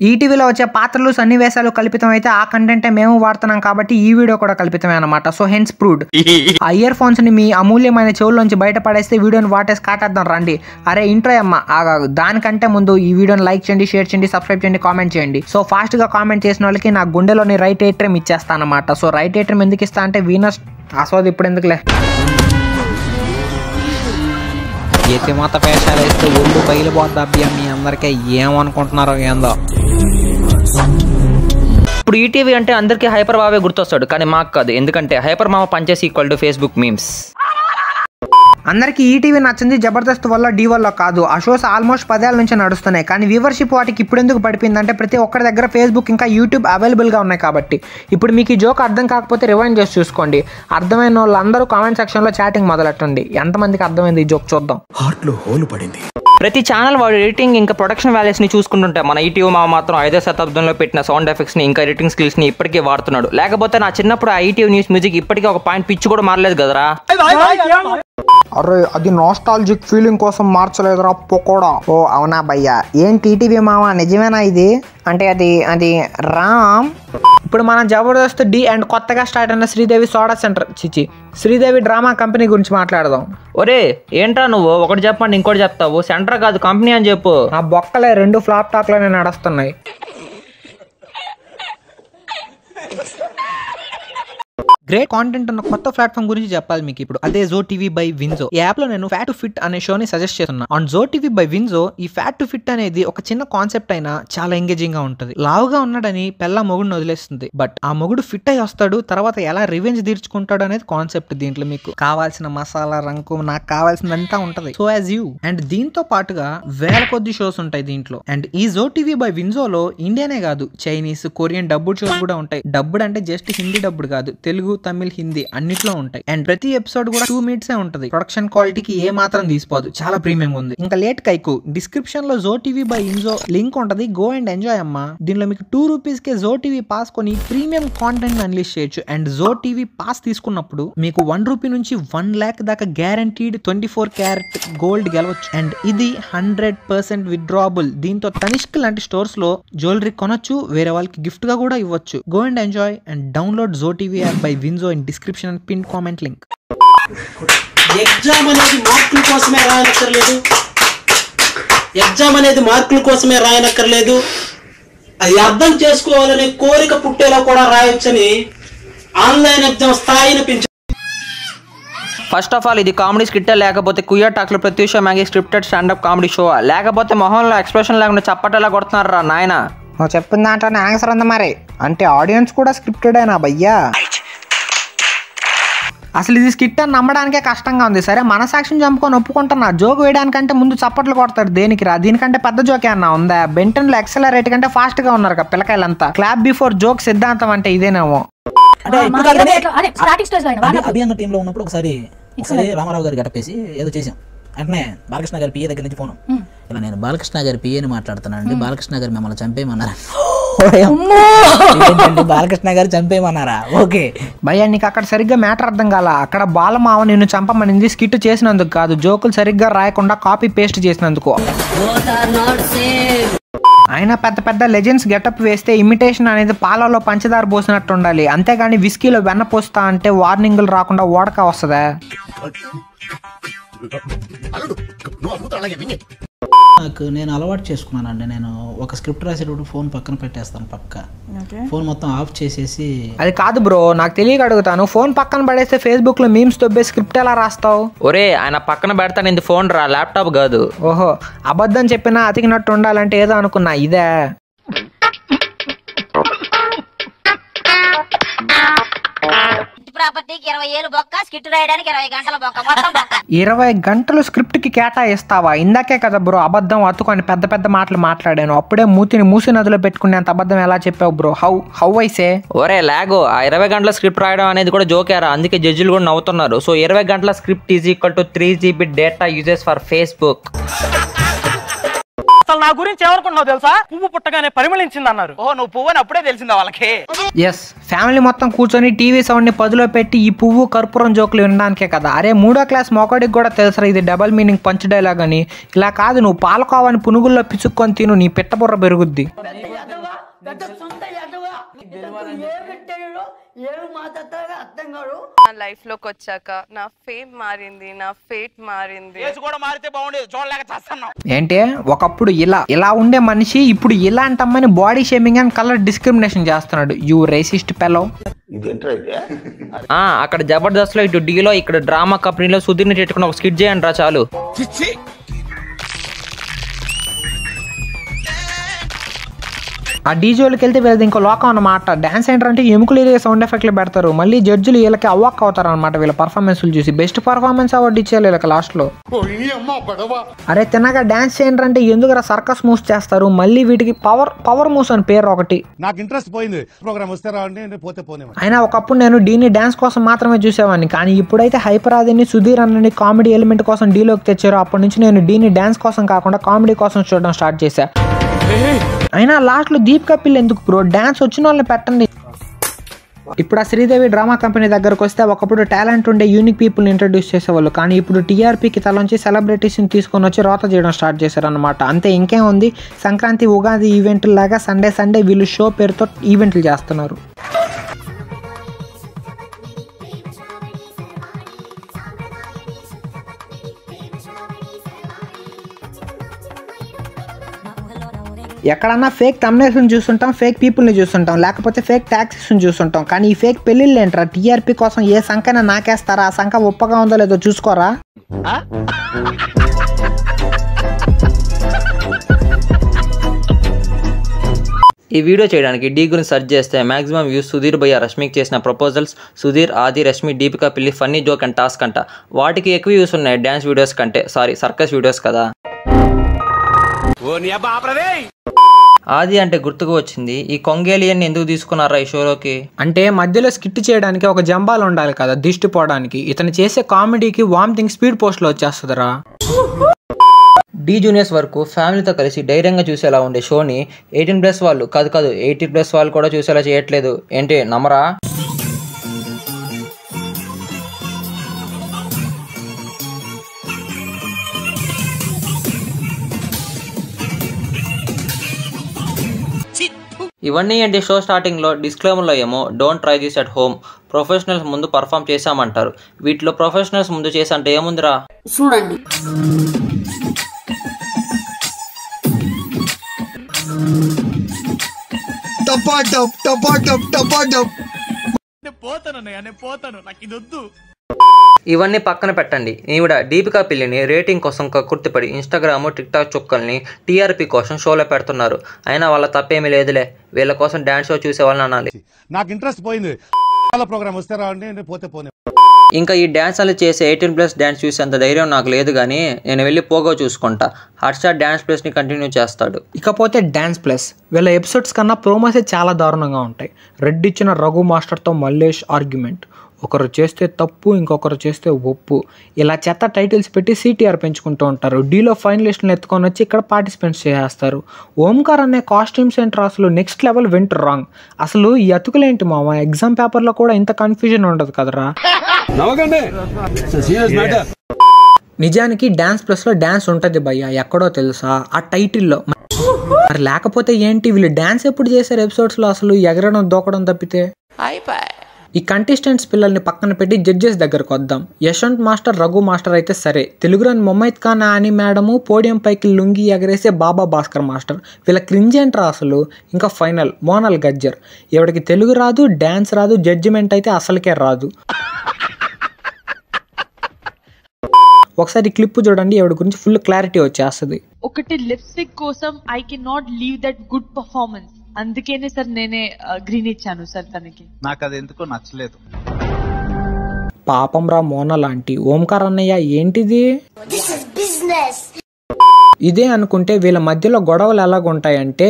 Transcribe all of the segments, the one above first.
ఈటీవీలో వచ్చే పాత్రలు సన్నివేశాలు కల్పితం అయితే ఆ కంటెంటే మేము వాడుతున్నాం కాబట్టి ఈ వీడియో కూడా కల్పితమే అనమాట. So hence proved. ఆ ఇయర్ ఫోన్స్ ని మీ అమూల్యమైన చెవుల్లోంచి బయట పడేస్తే వీడియోని వాటేసి కాటేద్దాం రండి. అరే ఇంట్రో అమ్మ ఆగాగు. దానికంటే ముందు ఈ వీడియోని లైక్ చేయండి, షేర్ చేయండి, సబ్స్క్రైబ్ చేయండి, కామెంట్ చేయండి. సో ఫాస్ట్ గా కామెంట్ చేసిన వాళ్ళకి నా గుండెలోని రైట్ ఏట్రేమ్ ఇచ్చేస్తాను అనమాట. సో రైట్ ఏట్రేమ్ ఎందుకు ఇస్తా అంటే వీనస్ అసోది ఇప్పుడు ఎందుకులే ఎతిమాత పేషాలు వేస్తే ఒళ్ళు బయలుపోద్ది అబ్బా. మీ అందరికీ ఏమనుకుంటున్నారో ఏందో. ఇప్పుడు ఈటీవీ అంటే అందరికీ హైపర్ బావే గుర్తొస్తాడు, కానీ మాకు కాదు. ఎందుకంటే హైపర్ మామ పంచేసి ఈక్వల్ టు ఫేస్బుక్ మీమ్స్. అందరికి ఈటీవీ నచ్చింది జబర్దస్త్ వల్ల, డి వల్ల కాదు. ఆ షోస్ ఆల్మోస్ట్ 10 ఏళ్ల నుంచి నడుస్తున్నాయి. కానీ వ్యూవర్షిప్ వాటికి ఇప్పుడు ఎందుకు పడిపోయిందంటే ప్రతి ఒక్కరి దగ్గర ఫేస్బుక్ ఇంకా యూట్యూబ్ అవైలబుల్గా ఉన్నాయి కాబట్టి. ఇప్పుడు మీకు ఈ జోక్ అర్థం కాకపోతే రివైండ్ చేసి చూసుకోండి. అర్థమైన వాళ్ళందరూ కామెంట్ సెక్షన్లో చాటింగ్ మొదలెట్టండి. ఎంతమందికి అర్థమైంది ఈ జోక్ చూద్దాం. హార్ట్లో హోల్ పడింది. ప్రతి ఛానల్ వాడు ఎడిటింగ్ ఇంకా ప్రొడక్షన్ వాల్యూస్ ని చూసుకుంటుంటే మన ఈటీవీ మామ మాత్రం 5వ శతాబ్దంలో పెట్టిన సౌండ్ ఎఫెక్ట్స్ ని ఇంకా ఎడిటింగ్ స్కిల్స్ ని ఇప్పటికీ వాడుతున్నాడు. లేకపోతే నా చిన్నప్పుడు ఆ ఈటీవీ న్యూస్ మ్యూజిక్ ఇప్పటికీ ఒక పాయింట్ పిచ్ కూడా మారలేదు కదరా. అరే అది నాస్టాలజిక్ ఫీలింగ్ కోసం మార్చలేదురా పొకోడా. ఓ అవునా భయ్యా. ఏంటి ఈటీవీ మామ నిజమేనా ఇది? అంటే అది రామ్. ఇప్పుడు మనం జబర్దస్త్ డి అండ్ కొత్తగా స్టార్ట్ అయిన Sridevi soda centre Sridevi drama company గురించి మాట్లాడదాం. ఒరే ఏంట్రా నువ్వు ఒకటి చెప్పండి ఇంకోటి చెప్తావు. సెంటర్ కాదు కంపెనీ అని చెప్పు. ఆ బొక్కలే 2 ఫ్లాప్ టాక్ లోనే నడుస్తున్నాయి. గ్రేట్ కాంటెంట్ ఉన్న కొత్త ప్లాట్ఫామ్ గురించి చెప్పాలి మీకు ఇప్పుడు. అదే జో టీవీ బై విన్జో. ఈ యాప్ లో నేను ఫ్యాట్ టు ఫిట్ అనే షోని సజెస్ట్ చేస్తున్నా. On Zo TV by WinZO ఈ ఫ్యాట్ టు ఫిట్ అనేది ఒక చిన్న కాన్సెప్ట్ అయినా చాలా ఎంగేజింగ్ గా ఉంటుంది. లావుగా ఉన్నాడని పెళ్ళ మొగుడిని వదిలేస్తుంది. బట్ ఆ మొగుడు ఫిట్ అయి వస్తాడు, తర్వాత ఎలా రివెంజ్ తీర్చుకుంటాడు అనేది కాన్సెప్ట్. దీంట్లో మీకు కావాల్సిన మసాలా రంకు నాకు కావాల్సిందంతా ఉంటది. So as you. అండ్ దీంతో పాటుగా వేల కొద్ది షోస్ ఉంటాయి దీంట్లో. అండ్ ఈ జో టీవీ బై విన్జోలో ఇండియానే కాదు చైనీస్, కొరియన్ డబ్బుడ్ షోస్ కూడా ఉంటాయి. డబ్బుడ్ అంటే జస్ట్ హిందీ డబ్బుడ్ కాదు, తెలుగు, తమిళ్, హిందీ అన్నిట్లో ఉంటాయి. అండ్ ప్రతి ఎపిసోడ్ కూడా 2 minutes ఉంటది. ప్రొడక్షన్ క్వాలిటీకి ఏ మాత్రం తీసిపోదు, చాలా ప్రీమియం ఉంది. ఇంకా లేట్ కైకు డిస్క్రిప్షన్ లో జో టీవీ బై ఇన్జో లింక్ ఉంటది. గో అండ్ ఎంజాయ్ అమ్మా. దీనిలో మీకు 2 rupees కే జో టీవీ పాస్ కొని ప్రీమియం కాంటెంట్ అన్లీష్ చేయొచ్చు. అండ్ జో టీవీ పాస్ తీసుకున్నప్పుడు మీకు 1 rupee నుంచి 1 lakh దాకా గ్యారంటీడ్ 24 karat గోల్డ్ గెలవచ్చు. అండ్ ఇది 100% విత్డ్రాబుల్. దీంతో తనిష్క్ లాంటి స్టోర్స్ లో జ్యువెలరీ కొనొచ్చు, వేరే వాళ్ళకి గిఫ్ట్ గా కూడా ఇవ్వచ్చు. Go and enjoy and download Zo TV app by WinZO in description and pin comment link. Exam అనేది మార్కుల కోసమే రాయనక్కర్లేదు. ఎగ్జామ్ అనేది మార్కుల కోసమే రాయనక్కర్లేదు. అది అర్థం చేసుకోవాలనే కోరిక పుట్టేలా కూడా రాయొచ్చని ఆన్లైన్ ఎగ్జామ్ స్థాయిని పెంచారు. ఫస్ట్ ఆఫ్ ఆల్ ఇది కామెడీ స్క్రిప్టే, లేకపోతే కుయ్యా టాక్లో ప్రత్యూష మ్యాగీ స్క్రిప్టెడ్ స్టాండప్ కామెడీ షో, లేకపోతే మొహంలో ఎక్స్ప్రెషన్ లేకుండా చప్పటలా కొడుతున్నారు రా నాయన. నువ్వు చెప్పిన దాంట్లోనే ఆన్సర్ ఉంది మరి. అంటే ఆడియన్స్ కూడా స్క్రిప్టెడ్ అయినా భయ్యా. అసలు ఇది స్కిట్ అని నమ్మడానికే కష్టంగా ఉంది. సరే మనసాక్షిని చంపుకొని ఒప్పుకుంటున్నా. జోక్ వేయడానికంటే ముందు చప్పట్లు కొడతారు దేనికి రా? దీనికంటే పెద్ద జోక్ ఏమన్నా ఉందా? బెంటన్లో ఎక్సలరేట్ కంటే ఫాస్ట్ గా ఉన్నారు కదా పిల్లకాయలంతా. క్లాప్ బిఫోర్ జోక్ సిద్ధాంతం అంటే ఇదేనేమో. అభియాన్ టీంలో ఉన్నప్పుడు ఒకసారి రామారావు గారు గట్టపేసి ఏదో చేసాం. వెంటనే బాలకృష్ణ గారి పిఏ దగ్గర నుంచి ఫోన్, ఇలా నేను బాలకృష్ణ గారి పిఏని మాట్లాడుతున్నానండి, బాలకృష్ణ గారు మిమ్మల్ని చంపేయమన్నారా? బాలకృష్ణ గారు చంపేయమన్నారా? ఓకే భయ్యా నీకు అక్కడ సరిగ్గా మ్యాటర్ అర్థం కాల. అక్కడ బాలమావ నిన్ను చంపమనింది స్కిట్ చేసినందుకు కాదు, జోకులు సరిగ్గా రాయకుండా కాపీ పేస్ట్ చేసినందుకు. అయినా పెద్ద పెద్ద లెజెండ్స్ గెటప్ వేస్తే ఇమిటేషన్ అనేది పాలలో పంచదార పోసినట్టు ఉండాలి. అంతేగాని విస్కీలో వెన్న పోస్తా అంటే వార్నింగులు రాకుండా ఓడక వస్తుందా? నాకు నేను అలవాటు చేసుకున్నానండి. నేను ఒక స్క్రిప్ట్ రాసేటప్పుడు ఫోన్ పక్కన పెట్టేస్తాను. ఫోన్ మొత్తం ఆఫ్ చేసేసి. అది కాదు బ్రో, నాకు తెలియక అడుగుతాను. ఫోన్ పక్కన పడేస్తే ఫేస్బుక్ లో మీమ్స్ తొబ్బే స్క్రిప్ట్ ఎలా రాస్తావు? ఒరే ఆయన పక్కన పెడతాను, ఇది ఫోన్ రా, ల్యాప్టాప్ కాదు. ఓహో అబద్ధం చెప్పినా అతికినట్టు ఉండాలంటే ఏదో అనుకున్నా ఇదే. ప్రాపర్టీకి 20 ఏళ్ళు బొక్క, స్కిట్ రాయడానికి 20 గంటల బొక్క, మొత్తం బొక్క. 20 గంటలు స్క్రిప్ట్ కి కేటాయిస్తావా? ఇందాకే కదా బ్రో అబద్ధం అతుకొని పెద్ద పెద్ద మాటలు మాట్లాడాను. అప్పుడే మూతిని మూసి నదిలో పెట్టుకునేంత అబద్ధం ఎలా చెప్పావు బ్రో? హౌ ఐసే? ఒరే లాగో, ఆ 20 గంటల స్క్రిప్ట్ రాయడం అనేది కూడా జోకేరా, అందుకే జడ్జిలు కూడా నవ్వుతున్నారు. సో 20 గంటల script is equal to 3 GB data uses for Facebook. అసలు నా గురించి ఏమనుకున్నావు తెలుసా? పువ్వు పుట్టగానే పరిమళించింది అన్నారు. ఓ నువ్వు పువ్వు అని అప్పుడే తెలిసిందా వాళ్ళకి? ఎస్, ఫ్యామిలీ మొత్తం కూర్చొని టీవీ సౌండ్ ని పదిలో పెట్టి ఈ పువ్వు కర్పూరం జోకులు వినడానికే కదా. అరే 3వ క్లాస్ మొక్కడికి కూడా తెలుసరా ఇది డబల్ మీనింగ్ పంచ్ డైలాగ్ అని. ఇలా కాదు, నువ్వు పాలకోవాని పునుగుల్లో పిసుక్కొని తిను, నీ పిట్టబుర్ర పెరుగుద్ది. నా లైఫ్ లోకి వచ్చాక నా ఫేమ్ మారింది, నా ఫేట్ మారింది. ఏంటి, ఒకప్పుడు ఇలా ఉండే మనిషి ఇప్పుడు ఇలాంటి అమ్మాయిని body shaming and colour discrimination చేస్తున్నాడు. యూ రేసిస్ట్ పెలో. అక్కడ జబర్దస్త్ లో ఇటు డీలో ఇక్కడ డ్రామా కంపెనీలో సుధీర్ని పెట్టుకుని ఒక స్కిట్ చేయండి రా చాలు. ఆ డీజోలకి వెళ్తే వీళ్ళది ఇంకో లోకం అన్నమాట. డాన్స్ ఏంటంటే ఎముకలు ఇదే సౌండ్ ఎఫెక్ట్లు పెడతారు. మళ్ళీ జడ్జిలు వీళ్ళకి అవాక్ అవుతారు అనమాట. వీళ్ళ పర్ఫార్మెన్స్లు చూసి బెస్ట్ పర్ఫార్మెన్స్ అవార్డు ఇచ్చేయాలి వీళ్ళకి లాస్ట్ లో. అరే తిన్నగా డాన్స్ ఏంటంటే ఎందుకు సర్కస్ మూవ్స్ చేస్తారు. మళ్ళీ వీటికి పవర్ మూవ్స్ అని పేరు ఒకటి. నాకు ఇంట్రెస్ట్ పోయింది. ప్రోగ్రామ్ వస్తే రావండి, పోతే పోనే. అయినా ఒకప్పుడు నేను డీని డాన్స్ కోసం మాత్రమే చూసేవాడిని. కానీ ఇప్పుడైతే హైపర్ ఆదిని సుధీర్ అన్నని కామెడీ ఎలిమెంట్ కోసం డీలోకి తెచ్చారు. అప్పటి నుంచి నేను డీని డాన్స్ కోసం కాకుండా కామెడీ కోసం చూడడం స్టార్ట్ చేశా. అయినా లాస్ట్ లో దీపికా పిల్ల ఎందుకు బ్రో, డాన్స్ వచ్చిన వాళ్ళని పెట్టండి. ఇప్పుడు ఆ శ్రీదేవి డ్రామా కంపెనీ దగ్గరకు వస్తే ఒకప్పుడు టాలెంట్ ఉండే యూనిక్ పీపుల్ని ఇంట్రడ్యూస్ చేసేవాళ్ళు. కానీ ఇప్పుడు టీఆర్పీకి తలంచి సెలబ్రిటీస్ని తీసుకొని వచ్చి రోత చేయడం స్టార్ట్ చేశారనమాట. అంతే, ఇంకేం ఉంది. సంక్రాంతి ఉగాది ఈవెంట్లు లాగా సండే వీళ్ళు షో పేరుతో ఈవెంట్లు చేస్తున్నారు. ఎక్కడన్నా ఫేక్ థంబ్నెయిల్స్ని చూస్తుంటాం, ఫేక్ పీపుల్ని చూస్తుంటాం, లేకపోతే ఫేక్ ట్యాక్సీస్ని చూస్తుంటాం. కానీ ఈ ఫేక్ పెళ్ళిళ్ళు ఏంట్రా? టీఆర్పీ కోసం ఏ సంఖ్యన నాకేస్తారా? ఆ సంఖ్య ఉప్పగా ఉందో లేదో చూసుకోరా. ఈ వీడియో చేయడానికి డీ గురించి సెర్చ్ చేస్తే మాక్సిమం వ్యూస్ సుధీర్ భయ్య రష్మికి చేసిన ప్రపోజల్స్, సుధీర్, ఆది, రష్మి, దీపికా పిల్లి ఫన్నీ జోక్ అండ్ టాస్క్ అంట. వాటికి ఎక్కువ వ్యూస్ ఉన్నాయి డ్యాన్స్ వీడియోస్ కంటే. సారీ, సర్కస్ వీడియోస్ కదా. ఆది అంటే గుర్తుకు వచ్చింది, ఈ కొంగేలియన్ ఎందుకు తీసుకున్నారా ఈ షోలోకి అంటే మధ్యలో స్కిట్ చేయడానికి ఒక జంబాలు ఉండాలి కదా దిష్టి పోవడానికి. ఇతను చేసే కామెడీకి వామిటింగ్ స్పీడ్ పోస్ట్లో వచ్చేస్తుందిరా. డీ జూనియర్స్ వరకు ఫ్యామిలీతో కలిసి ధైర్యంగా చూసేలా ఉండే షోని 18+ వాళ్ళు కాదు 80+ వాళ్ళు కూడా చూసేలా చేయట్లేదు. ఏంటి నమ్మరా? ఇవన్నీ ఏంటి షో స్టార్టింగ్లో డిస్క్లైమర్లో ఏమో don't try this at home, professionals ముందు పర్ఫామ్ చేశామంటారు. వీటిలో ప్రొఫెషనల్స్ ముందు చేసా అంటే ఏముందిరా చూడండి. ఇవన్నీ పక్కన పెట్టండి. ఈవిడ దీపికా పిల్లిని రేటింగ్ కోసం కక్కుర్తిపడి ఇన్స్టాగ్రామ్, టిక్టాక్ చుక్కల్ని టీఆర్పీ కోసం షోలో పెడుతున్నారు. అయినా వాళ్ళ తప్పేమీ లేదులే, వీళ్ళ కోసం డాన్స్ షో చూసే వాళ్ళని అనాలి. నాకు ఇంట్రెస్ట్ పోయింది. ప్రోగ్రామ్ వస్తే రావండి, పోతే పోనే. ఇంకా ఈ డ్యాన్స్లు చేసే 18+ డ్యాన్స్ చూసేంత ధైర్యం నాకు లేదు, కానీ నేను వెళ్ళి పోగో చూసుకుంటా. హాట్స్టార్ డ్యాన్స్ ప్లస్ని కంటిన్యూ చేస్తాడు. ఇకపోతే డ్యాన్స్ ప్లస్ వీళ్ళ ఎపిసోడ్స్ కన్నా ప్రోమోసే చాలా దారుణంగా ఉంటాయి. రెడ్ ఇచ్చిన రఘు మాస్టర్తో మల్లేష్ ఆర్గ్యుమెంట్, ఒకరు చేస్తే తప్పు ఇంకొకరు చేస్తే ఒప్పు, ఇలా చెత్త టైటిల్స్ పెట్టి CTR పెంచుకుంటూ ఉంటారు. డీలో ఫైనలిస్ట్ని ఎత్తుకొని వచ్చి ఇక్కడ పార్టిసిపెంట్స్ చేస్తారు. ఓంకార్ అనే కాస్ట్యూమ్ సెంటర్ అసలు నెక్స్ట్ లెవెల్ వెంట్ రాంగ్. అసలు ఈ అతుకులేంటి మామ, ఎగ్జామ్ పేపర్లో కూడా ఇంత కన్ఫ్యూజన్ ఉండదు కదరా. నిజానికి డాన్స్ ప్లస్లో డాన్స్ ఉంటుంది భయ్య, ఎక్కడో తెలుసా ఆ టైటిల్లో. మరి లేకపోతే ఏంటి, వీళ్ళు డాన్స్ ఎప్పుడు చేశారు ఎపిసోడ్స్లో? అసలు ఎగరడం దూకడం తప్పితే. ఈ కంటెస్టెంట్స్ పిల్లల్ని పక్కన పెట్టి జడ్జెస్ దగ్గరకు వద్దాం. యశ్వంత్ మాస్టర్, రఘు మాస్టర్ అయితే సరే, తెలుగురాని మొమైత్ ఖాన్ అని మేడము, పోడియం పైకి లుంగి ఎగరేసే బాబా భాస్కర్ మాస్టర్, వీళ్ళ క్రింజ్ ఏంట్రా అసలు. ఇంకా ఫైనల్ మోనాల్ గజ్జర్, ఎవడికి తెలుగు రాదు, డ్యాన్స్ రాదు, జడ్జిమెంట్ అయితే అసలుకే రాదు. ఒకసారి క్లిప్ చూడండి, ఎవడి గురించి ఫుల్ క్లారిటీ వచ్చేస్తుంది. ఒకటి లిప్స్టిక్ కోసం I can not leave that good performance, అందుకేనే సార్ నేనే గ్రీన్ ఇచ్చాను సార్ తనకి. నాకు అది ఎందుకో నచ్చలేదు. పాపం రా మోన లాంటి. ఓంకార్ అన్నయ్య ఏంటిది? ఇదే అనుకుంటే వీళ్ళ మధ్యలో గొడవలు ఎలాగుంటాయంటే,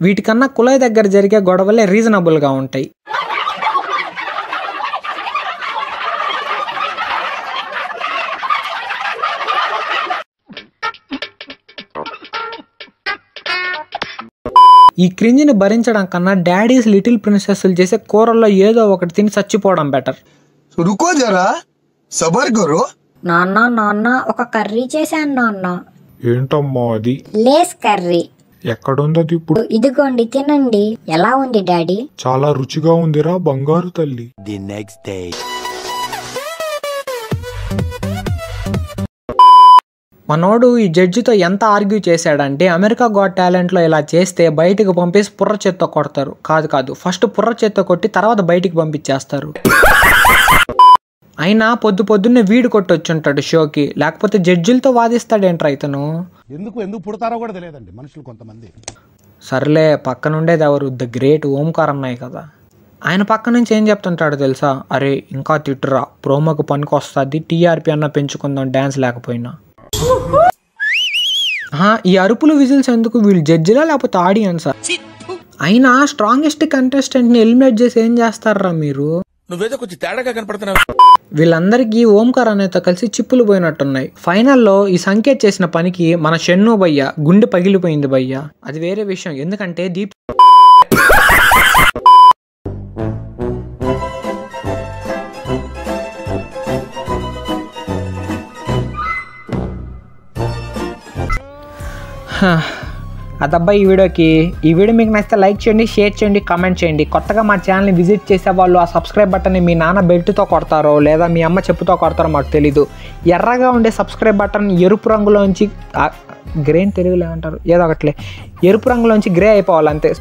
వీటికన్నా కులాయి దగ్గర జరిగే గొడవలే రీజనబుల్ గా ఉంటాయి. ఈ క్రింజ్ని భరించడం కన్నా డాడీస్ లిటిల్ ప్రిన్సెస్లు చేసే కూరల్లో ఏదో ఒకటి తిని చచ్చిపోవడం బెటర్. రుకో జరా సబర్ కరో. నాన్న నాన్న ఒక కర్రీ చేశాను నాన్న. ఏంటమ్మా అది? Lay's curry. ఎక్కడుందది ఇప్పుడు? ఇదిగోండి తినండి. ఎలా ఉంది డాడీ? చాలా రుచిగా ఉందిరా బంగారు తల్లి. The next day. మనోడు ఈ జడ్జితో ఎంత ఆర్గ్యూ చేశాడంటే అమెరికా గాట్ టాలెంట్లో ఇలా చేస్తే బయటకు పంపేసి పుర్ర చేత్తో కొడతారు. కాదు ఫస్ట్ పుర్ర చేత్తో కొట్టి తర్వాత బయటికి పంపించేస్తారు. అయినా పొద్దున్నే వీడు కొట్టొచ్చుంటాడు షోకి, లేకపోతే జడ్జిలతో వాదిస్తాడేంట్రా ఇతను. ఎందుకు పుడతారో కూడా తెలియదండి మనుషులు కొంతమంది. సర్లే పక్కనుండేది ఎవరు? ద గ్రేట్ ఓంకార్ అన్నయ్య కదా. ఆయన పక్క నుంచి ఏం చెప్తుంటాడు తెలుసా? అరే ఇంకా తిట్టురా, ప్రోమోకి పనికి వస్తుంది, టీఆర్పీ అన్న పెంచుకుందాం డ్యాన్స్ లేకపోయినా. ఈ అరుపులు విజిల్స్ ఎందుకు? వీళ్ళు జడ్జిలా లేకపోతే ఆడియన్సా? అయినా స్ట్రాంగెస్ట్ కంటెస్టెంట్ ని ఎలిమినేట్ చేసి ఏం చేస్తారా మీరు? నువ్వేదో కొంచెం తేడాగా కనపడుతున్నావు. వీళ్ళందరికీ ఓంకార్ అనేతో కలిసి చిప్పులు పోయినట్టున్నాయి. ఫైనల్లో ఈ సంకేత్ చేసిన పనికి మన షెన్ను భయ్య గుండె పగిలిపోయింది భయ్య. అది వేరే విషయం, ఎందుకంటే దీప్ అదబ్బా ఈ వీడియో మీకు నచ్చితే లైక్ చేయండి, షేర్ చేయండి, కామెంట్ చేయండి. కొత్తగా మా ఛానల్ని విజిట్ చేసే వాళ్ళు ఆ సబ్స్క్రైబ్ బటన్ని మీ నాన్న బెల్ట్తో కొడతారో లేదా మీ అమ్మ చెప్పుతో కొడతారో మాకు తెలీదు. ఎర్రగా ఉండే సబ్స్క్రైబ్ బటన్ ఎరుపు రంగులోంచి గ్రేన్ తెలుగులో ఏమంటారు ఏదో ఒకట్లే ఎరుపు రంగులోంచి గ్రే అయిపోవాలి అంతే.